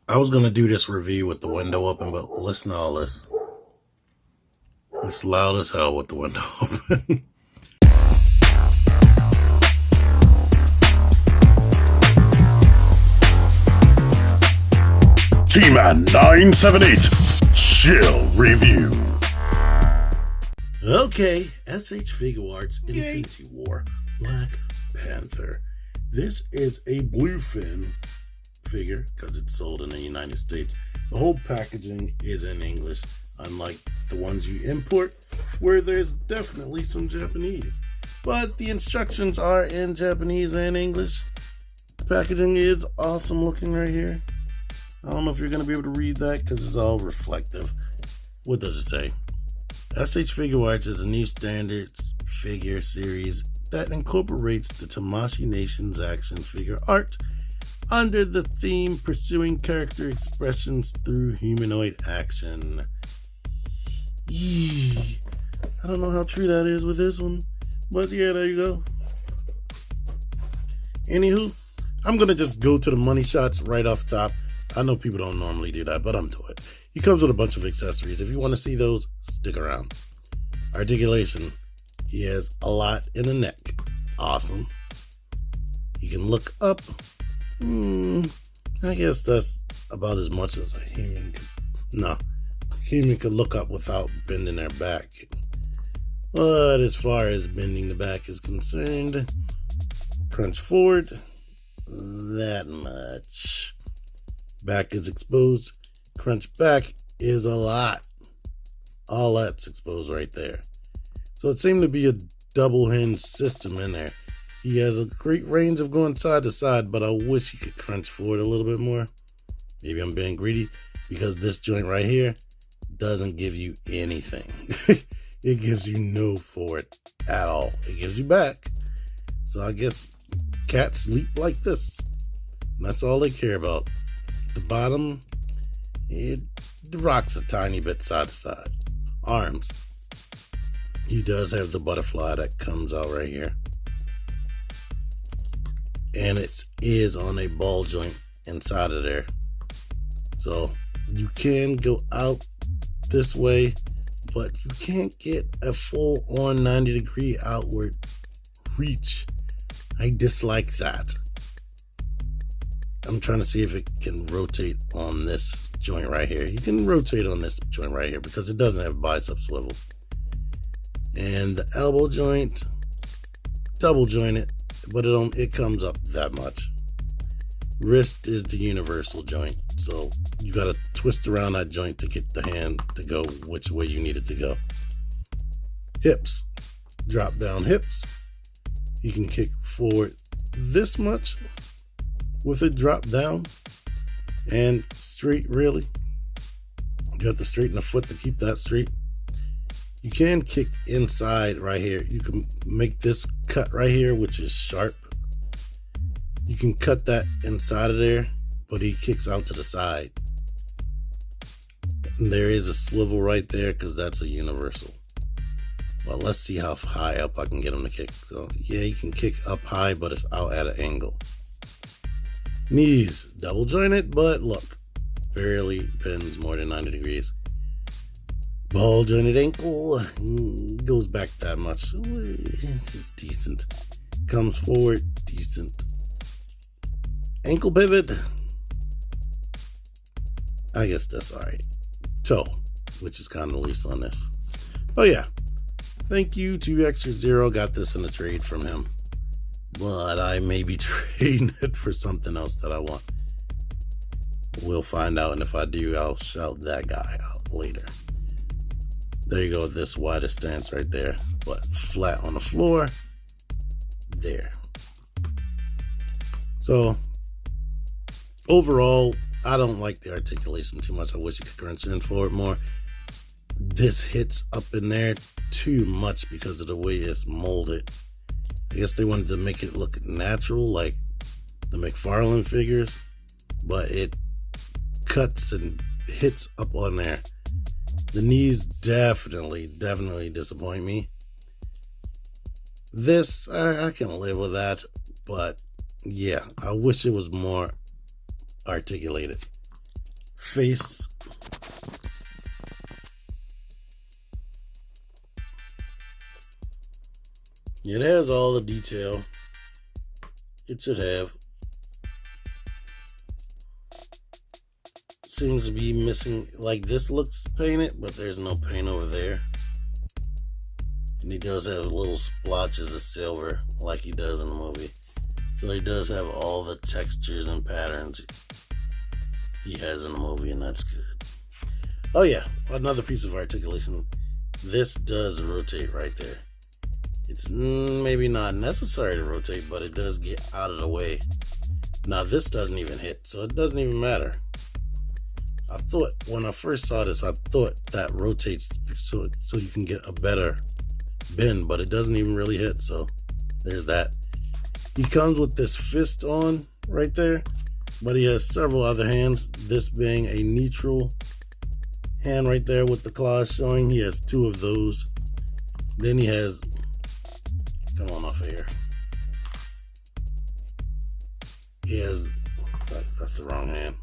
I was going to do this review with the window open, but listen to all this. It's loud as hell with the window open. T-Man 978 Chill Review. Okay, SH Figuarts Infinity War Black Panther. This is a bluefin figure because it's sold in the United States. The whole packaging is in English, unlike the ones you import, where there's definitely some Japanese. But the instructions are in Japanese and English. The packaging is awesome looking right here. I don't know if you're going to be able to read that because it's all reflective. What does it say? SH Figuarts is a new standard figure series that incorporates the Tamashii Nation's action figure art under the theme pursuing character expressions through humanoid action. Yee. I don't know how true that is with this one, but yeah, there you go. Anywho, I'm going to just go to the money shots right off top. I know people don't normally do that, but I'm doing it. He comes with a bunch of accessories. If you want to see those, stick around. Articulation. He has a lot in the neck. Awesome. He can look up. I guess that's about as much as a human could. No. Human could look up without bending their back. But as far as bending the back is concerned, crunch forward. That much. Back is exposed. Crunch back is a lot. All that's exposed right there. So it seemed to be a double hinge system in there. He has a great range of going side to side, but I wish he could crunch forward a little bit more. Maybe I'm being greedy because this joint right here doesn't give you anything. It gives you no forward at all. It gives you back. So I guess cats leap like this. And that's all they care about. The bottom, it rocks a tiny bit side to side. Arms. He does have the butterfly that comes out right here. And it is on a ball joint inside of there. So you can go out this way, but you can't get a full on 90-degree outward reach. I dislike that. I'm trying to see if it can rotate on this joint right here. You can rotate on this joint right here because it doesn't have bicep swivel. And the elbow joint, double jointed, but it comes up that much. Wrist is the universal joint, so you got to twist around that joint to get the hand to go which way you need it to go. Hips, drop down hips. You can kick forward this much with it drop down and straight, really. You have to straighten the foot to keep that straight. You can kick inside right here. You can make this cut right here, which is sharp. You can cut that inside of there, but he kicks out to the side. And there is a swivel right there because that's a universal. Well, let's see how high up I can get him to kick. So yeah, you can kick up high, but it's out at an angle. Knees, double jointed, but look, barely bends more than 90 degrees. Ball jointed ankle, goes back that much. It's decent. Comes forward, decent. Ankle pivot, I guess that's alright. Toe, which is kind of loose on this. Oh yeah, thank you to Extra Zero, got this in a trade from him. But I may be trading it for something else that I want. We'll find out, and if I do, I'll shout that guy out later. There you go, this widest stance right there, but flat on the floor. There. So, overall, I don't like the articulation too much. I wish you could crunch in for it more. This hits up in there too much because of the way it's molded. I guess they wanted to make it look natural like the McFarlane figures, but it cuts and hits up on there. The knees definitely disappoint me. This, I can live with that, but yeah, I wish it was more articulated. face. It has all the detail it should have. Seems to be missing, like this looks painted, but there's no paint over there. And he does have little splotches of silver like he does in the movie. So he does have all the textures and patterns he has in the movie, and that's good. Oh yeah, another piece of articulation. This does rotate right there. It's maybe not necessary to rotate, but it does get out of the way. Now this doesn't even hit, so it doesn't even matter. I thought, when I first saw this, I thought that rotates so you can get a better bend, but it doesn't even really hit, so there's that. He comes with this fist on right there, but he has several other hands, this being a neutral hand right there with the claws showing. He has two of those. Then he has, come on off of here. He has, that's the wrong hand.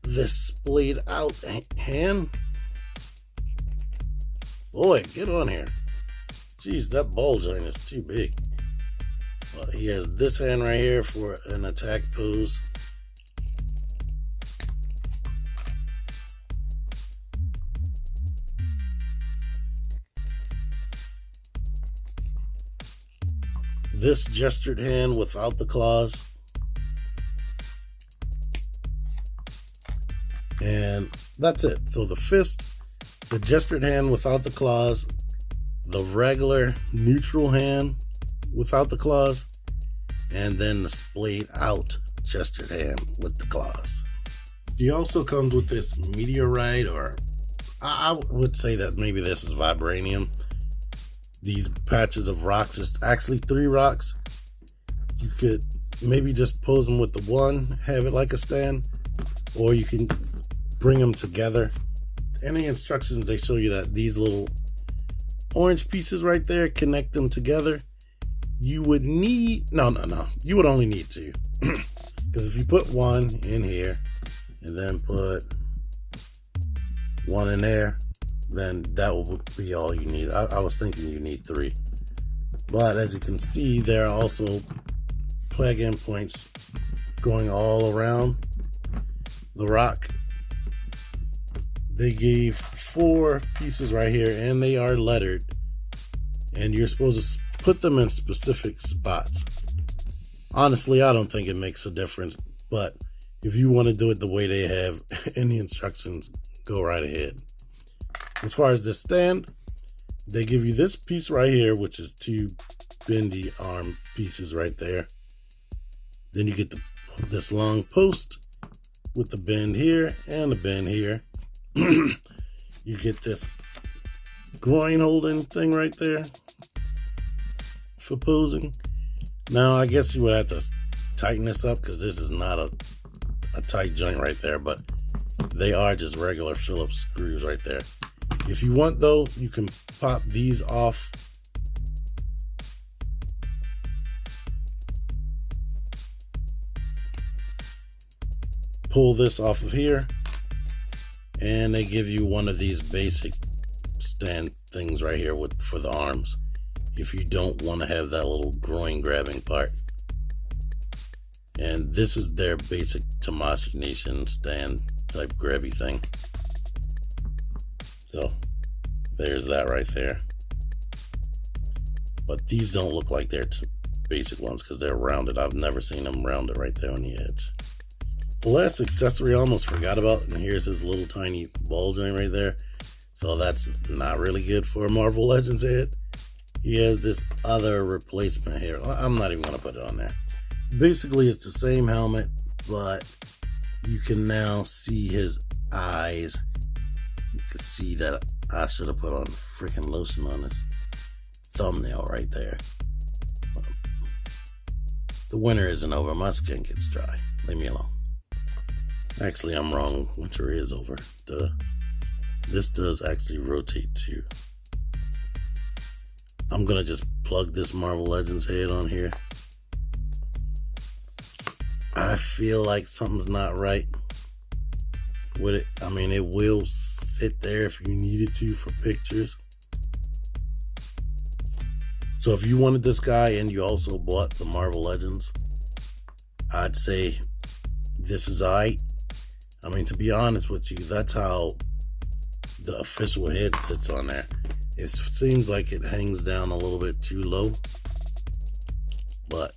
This splayed out hand. Boy, get on here. Jeez, that ball joint is too big. Well, he has this hand right here for an attack pose. This gestured hand without the claws. And that's it. So the fist, the gestured hand without the claws, the regular neutral hand without the claws, and then the splayed out gestured hand with the claws. He also comes with this meteorite, or I would say that maybe this is vibranium. These patches of rocks, it's actually 3 rocks. You could maybe just pose them with the one, have it like a stand, or you can bring them together. In the instructions, they show you that these little orange pieces right there, connect them together. You would need, no, you would only need 2. Because if you put one in here and then put one in there, then that will be all you need. I was thinking you need 3. But as you can see, there are also plug-in points going all around the rock. They gave 4 pieces right here, and they are lettered. And you're supposed to put them in specific spots. Honestly, I don't think it makes a difference, but if you want to do it the way they have in the instructions, go right ahead. As far as this stand, they give you this piece right here, which is 2 bendy arm pieces right there. Then you get this long post with the bend here and the bend here. You get this groin holding thing right there for posing. Now I guess you would have to tighten this up because this is not a tight joint right there, but they are just regular Phillips screws right there. If you want though, you can pop these off. Pull this off of here, and they give you one of these basic stand things right here for the arms, if you don't want to have that little groin grabbing part. And this is their basic Tamashii Nation stand type grabby thing. So there's that right there. But these don't look like they're basic ones because they're rounded. I've never seen them rounded right there on the edge. The last accessory I almost forgot about, and here's his little tiny ball joint right there. So that's not really good for a Marvel Legends head. He has this other replacement here. I'm not even going to put it on there. Basically, it's the same helmet, but you can now see his eyes. You can see that I should have put on freaking lotion on this thumbnail right there. The winter isn't over. My skin gets dry. Leave me alone. Actually, I'm wrong. Winter is over. Duh. This does actually rotate too. I'm going to just plug this Marvel Legends head on here. I feel like something's not right with it. I mean, it will sit there if you needed to for pictures. So if you wanted this guy and you also bought the Marvel Legends, I'd say this is alright. I mean, to be honest with you, that's how the official head sits on there. It seems like it hangs down a little bit too low, but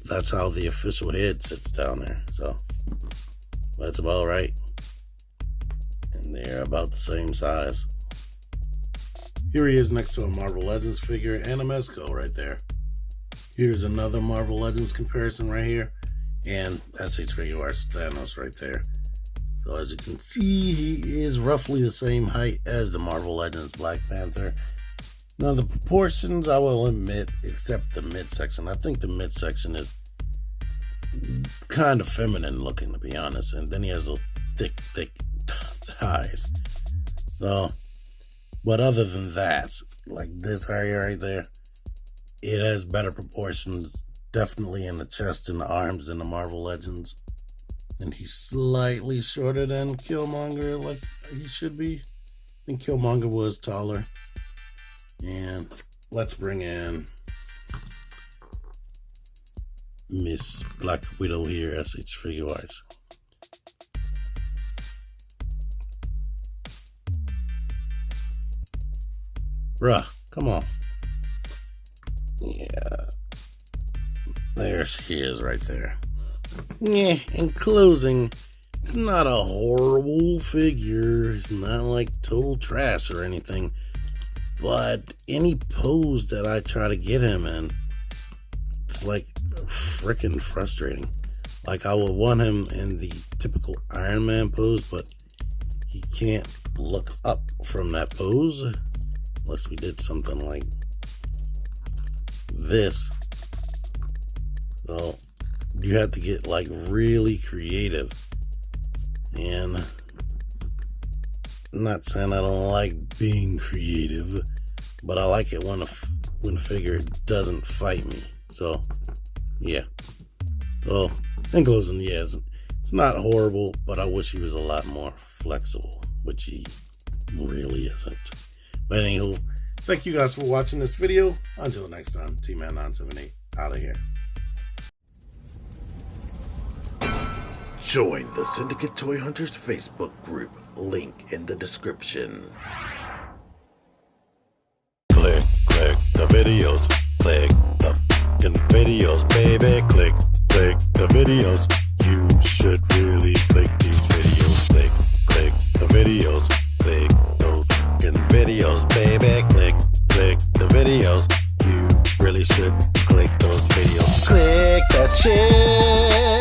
that's how the official head sits down there. So that's about right. And they're about the same size. Here he is next to a Marvel Legends figure and a Mezco right there. Here's another Marvel Legends comparison right here. And SH Figuarts Thanos right there. So as you can see, he is roughly the same height as the Marvel Legends Black Panther. Now the proportions, I will admit, except the midsection. I think the midsection is kind of feminine looking, to be honest. And then he has those thick thighs. So, but other than that, like this area right there, it has better proportions, definitely in the chest and the arms than the Marvel Legends. And he's slightly shorter than Killmonger, like he should be. I think Killmonger was taller. And let's bring in Miss Black Widow here, SH Figuarts. Bruh, come on. Yeah. There she is right there. Yeah, in closing, it's not a horrible figure. It's not like total trash or anything. But any pose that I try to get him in, it's like freaking frustrating. Like I would want him in the typical Iron Man pose, but he can't look up from that pose unless we did something like this. So you have to get like really creative. And I'm not saying I don't like being creative, but I like it when a figure doesn't fight me. So yeah. So in closing, yeah, it's not horrible, but I wish he was a lot more flexible, which he really isn't. But anywho, thank you guys for watching this video. Until next time, T-Man978 out of here. Join the Syndicate Toy Hunters Facebook group, link in the description. Click the videos. Click the fucking videos, baby. Click the videos. You should really click these videos. Click the videos. Click those fucking videos, baby. Click the videos. You really should click those videos. Click that shit.